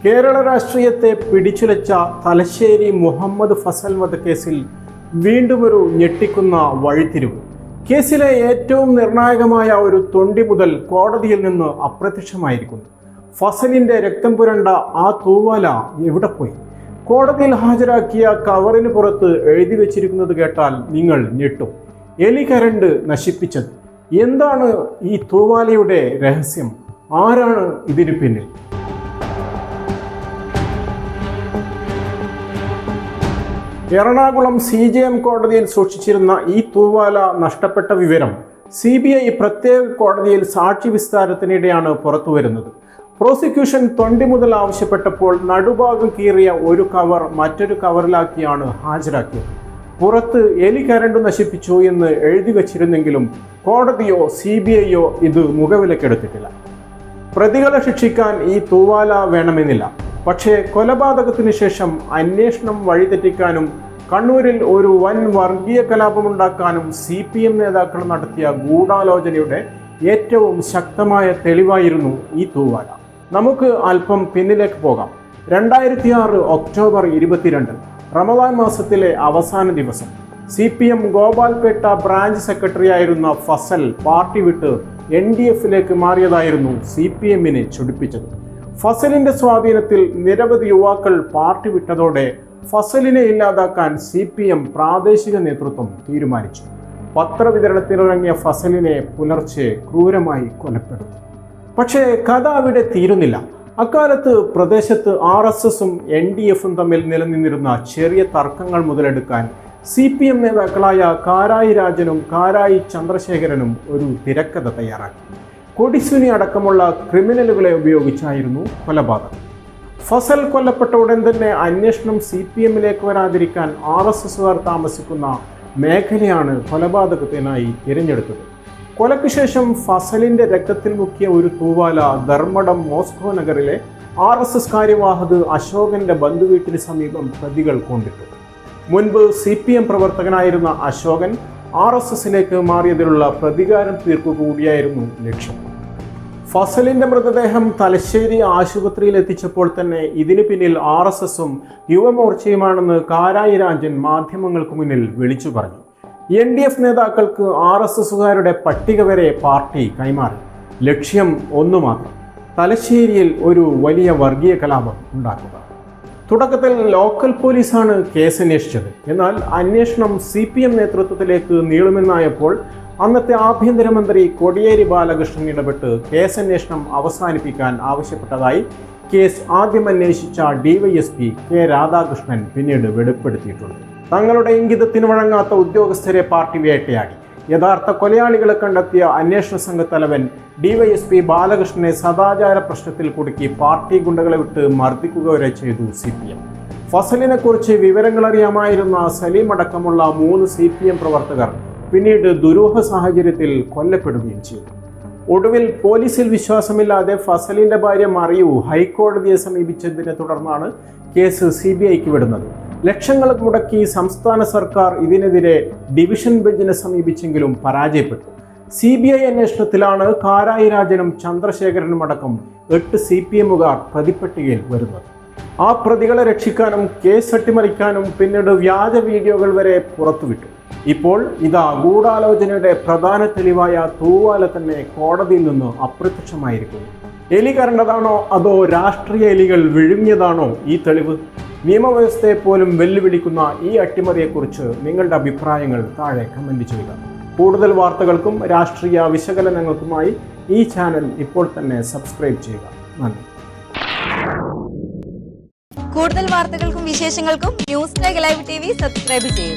കേരള രാഷ്ട്രീയത്തെ പിടിച്ചുലച്ച തലശ്ശേരി മുഹമ്മദ് ഫസൽ വധക്കേസിൽ വീണ്ടുമൊരു ഞെട്ടിക്കുന്ന വഴിത്തിരിവ്. കേസിലെ ഏറ്റവും നിർണായകമായ ഒരു തൊണ്ടി മുതൽ കോടതിയിൽ നിന്ന് അപ്രത്യക്ഷമായിരിക്കുന്നു. ഫസലിന്റെ രക്തം പുരണ്ട ആ തൂവാല എവിടെ പോയി? കോടതിയിൽ ഹാജരാക്കിയ കവറിന് പുറത്ത് എഴുതി വെച്ചിരിക്കുന്നത് കേട്ടാൽ നിങ്ങൾ ഞെട്ടും. എലി കരണ്ട് നശിപ്പിച്ചത്. എന്താണ് ഈ തൂവാലയുടെ രഹസ്യം? ആരാണ് ഇതിന് പിന്നിൽ? എറണാകുളം CJM കോടതിയിൽ സൂക്ഷിച്ചിരുന്ന ഈ തൂവാല നഷ്ടപ്പെട്ട വിവരം CBI പ്രത്യേക കോടതിയിൽ സാക്ഷി വിസ്താരത്തിനിടെയാണ് പുറത്തുവരുന്നത്. പ്രോസിക്യൂഷൻ തൊണ്ടി മുതൽ ആവശ്യപ്പെട്ടപ്പോൾ നടുഭാഗം കീറിയ ഒരു കവർ മറ്റൊരു കവറിലാക്കിയാണ് ഹാജരാക്കിയത്. പുറത്ത് എലി കരണ്ടു നശിപ്പിച്ചു എന്ന് എഴുതി വച്ചിരുന്നെങ്കിലും കോടതിയോ CBIയോ ഇത് മുഖവിലക്കെടുത്തിട്ടില്ല. പ്രതികളെ ശിക്ഷിക്കാൻ ഈ തൂവാല വേണമെന്നില്ല. പക്ഷേ കൊലപാതകത്തിന് ശേഷം അന്വേഷണം വഴിതെറ്റിക്കാനും കണ്ണൂരിൽ ഒരു വൻ വർഗീയ കലാപമുണ്ടാക്കാനും CPM നേതാക്കൾ നടത്തിയ ഗൂഢാലോചനയുടെ ഏറ്റവും ശക്തമായ തെളിവായിരുന്നു ഈ തൂവാല. നമുക്ക് അല്പം പിന്നിലേക്ക് പോകാം. 2006 ഒക്ടോബർ 22 റമദാൻ മാസത്തിലെ അവസാന ദിവസം CPM ഗോപാൽപേട്ട ബ്രാഞ്ച് സെക്രട്ടറി ആയിരുന്ന ഫസൽ പാർട്ടി വിട്ട് NDFലേക്ക് മാറിയതായിരുന്നു CPMനെ ചൊടിപ്പിച്ചത്. ഫസലിന്റെ സ്വാധീനത്തിൽ നിരവധി യുവാക്കൾ പാർട്ടി വിട്ടതോടെ ഫസലിനെ ഇല്ലാതാക്കാൻ CPM പ്രാദേശിക നേതൃത്വം തീരുമാനിച്ചു. പത്രവിതരണത്തിനിറങ്ങിയ ഫസലിനെ പുലർച്ചെ ക്രൂരമായി കൊലപ്പെടുത്തി. പക്ഷേ കഥ അവിടെ തീരുന്നില്ല. അക്കാലത്ത് പ്രദേശത്ത് RSSും NDFും തമ്മിൽ നിലനിന്നിരുന്ന ചെറിയ തർക്കങ്ങൾ മുതലെടുക്കാൻ CPM നേതാക്കളായ കാരായി രാജനും കാരായി ചന്ദ്രശേഖരനും ഒരു തിരക്കഥ തയ്യാറാക്കി. കൊടിസുനി അടക്കമുള്ള ക്രിമിനലുകളെ ഉപയോഗിച്ചായിരുന്നു കൊലപാതകം. ഫസൽ കൊല്ലപ്പെട്ട ഉടൻ തന്നെ അന്വേഷണം CPMലേക്ക് വരാതിരിക്കാൻ RSSുകാർ താമസിക്കുന്ന മേഖലയാണ് കൊലപാതകത്തിനായി തിരഞ്ഞെടുത്തത്. കൊലയ്ക്ക് ശേഷം ഫസലിന്റെ രക്തത്തിൽ മുക്കിയ ഒരു തൂവാല ധർമ്മടം മോസ്കോ നഗറിലെ RSS കാര്യവാഹക് അശോകന്റെ ബന്ധുവീട്ടിന് സമീപം പ്രതികൾ കൊണ്ടിട്ടു. മുൻപ് CPM പ്രവർത്തകനായിരുന്ന അശോകൻ RSSലേക്ക് മാറിയതിലുള്ള പ്രതികാരം തീർക്കുകകൂടിയായിരുന്നു ലക്ഷ്യം. ഫസലിന്റെ മൃതദേഹം തലശ്ശേരി ആശുപത്രിയിൽ എത്തിച്ചപ്പോൾ തന്നെ ഇതിനു പിന്നിൽ RSSും യുവമോർച്ചയുമാണെന്ന് കാരായി രാജൻ മാധ്യമങ്ങൾക്ക് മുന്നിൽ വിളിച്ചു പറഞ്ഞു. NDF നേതാക്കൾക്ക് RSSുകാരുടെ പട്ടിക വരെ പാർട്ടി കൈമാറി. ലക്ഷ്യം ഒന്നു മാത്രം: തലശ്ശേരിയിൽ ഒരു വലിയ വർഗീയ കലാപം ഉണ്ടാക്കുക. തുടക്കത്തിൽ ലോക്കൽ പോലീസാണ് കേസ് അന്വേഷിച്ചത്. എന്നാൽ അന്വേഷണം CPM നേതൃത്വത്തിലേക്ക് നീളുമെന്നായപ്പോൾ അന്നത്തെ ആഭ്യന്തരമന്ത്രി കോടിയേരി ബാലകൃഷ്ണൻ ഇടപെട്ട് കേസന്വേഷണം അവസാനിപ്പിക്കാൻ ആവശ്യപ്പെട്ടതായി കേസ് ആദ്യം അന്വേഷിച്ച DYSP K രാധാകൃഷ്ണൻ പിന്നീട് വെളിപ്പെടുത്തിയിട്ടുണ്ട്. തങ്ങളുടെ ഇംഗിതത്തിന് വഴങ്ങാത്ത ഉദ്യോഗസ്ഥരെ പാർട്ടി വേട്ടയാടി. യഥാർത്ഥ കൊലയാളികളെ കണ്ടെത്തിയ അന്വേഷണ സംഘത്തലവൻ DYSP ബാലകൃഷ്ണനെ സദാചാര പ്രശ്നത്തിൽ കുടുക്കി പാർട്ടി ഗുണ്ടകളെ വിട്ട് മർദ്ദിക്കുക വരെ ചെയ്തു CPM. ഫസലിനെ കുറിച്ച് വിവരങ്ങൾ അറിയാമായിരുന്ന സലീം അടക്കമുള്ള 3 CPM പ്രവർത്തകർ പിന്നീട് ദുരൂഹ സാഹചര്യത്തിൽ കൊല്ലപ്പെടുകയും ചെയ്തു. ഒടുവിൽ പോലീസിൽ വിശ്വാസമില്ലാതെ ഫസലിന്റെ ഭാര്യ മറിയു ഹൈക്കോടതിയെ സമീപിച്ചതിനെ തുടർന്നാണ് കേസ് CBIക്ക് വിടുന്നത്. ലക്ഷങ്ങൾ മുടക്കി സംസ്ഥാന സർക്കാർ ഇതിനെതിരെ ഡിവിഷൻ ബെഞ്ചിനെ സമീപിച്ചെങ്കിലും പരാജയപ്പെട്ടു. CBI അന്വേഷണത്തിലാണ് കാരായി രാജനും ചന്ദ്രശേഖരനും അടക്കം 8 CPMുകാർ പ്രതിപ്പട്ടികയിൽ വരുന്നത്. ആ പ്രതികളെ രക്ഷിക്കാനും കേസ് അട്ടിമറിക്കാനും പിന്നീട് വ്യാജ വീഡിയോകൾ വരെ പുറത്തുവിട്ടു. ഇപ്പോൾ ഇതാ ഗൂഢാലോചനയുടെ പ്രധാന തെളിവായ തൂവാല തന്നെ കോടതിയിൽ നിന്ന് അപ്രത്യക്ഷമായിരിക്കുന്നു. എലി കരണ്ടതാണോ അതോ രാഷ്ട്രീയ എലികൾ വിഴുങ്ങിയതാണോ ഈ തെളിവ്? നിയമവ്യവസ്ഥയെ പോലും വെല്ലുവിളിക്കുന്ന ഈ അട്ടിമറിയെക്കുറിച്ച് നിങ്ങളുടെ അഭിപ്രായങ്ങൾ താഴെ കമന്റ് ചെയ്യുക. കൂടുതൽ വാർത്തകൾക്കും രാഷ്ട്രീയ വിശകലനങ്ങൾക്കുമായി ഈ ചാനൽ ഇപ്പോൾ തന്നെ സബ്സ്ക്രൈബ് ചെയ്യുക. നന്ദി. കൂടുതൽ വാർത്തകൾക്കും വിശേഷങ്ങൾക്കും ന്യൂസ് ലൈവ് TV സബ്സ്ക്രൈബ് ചെയ്യുക.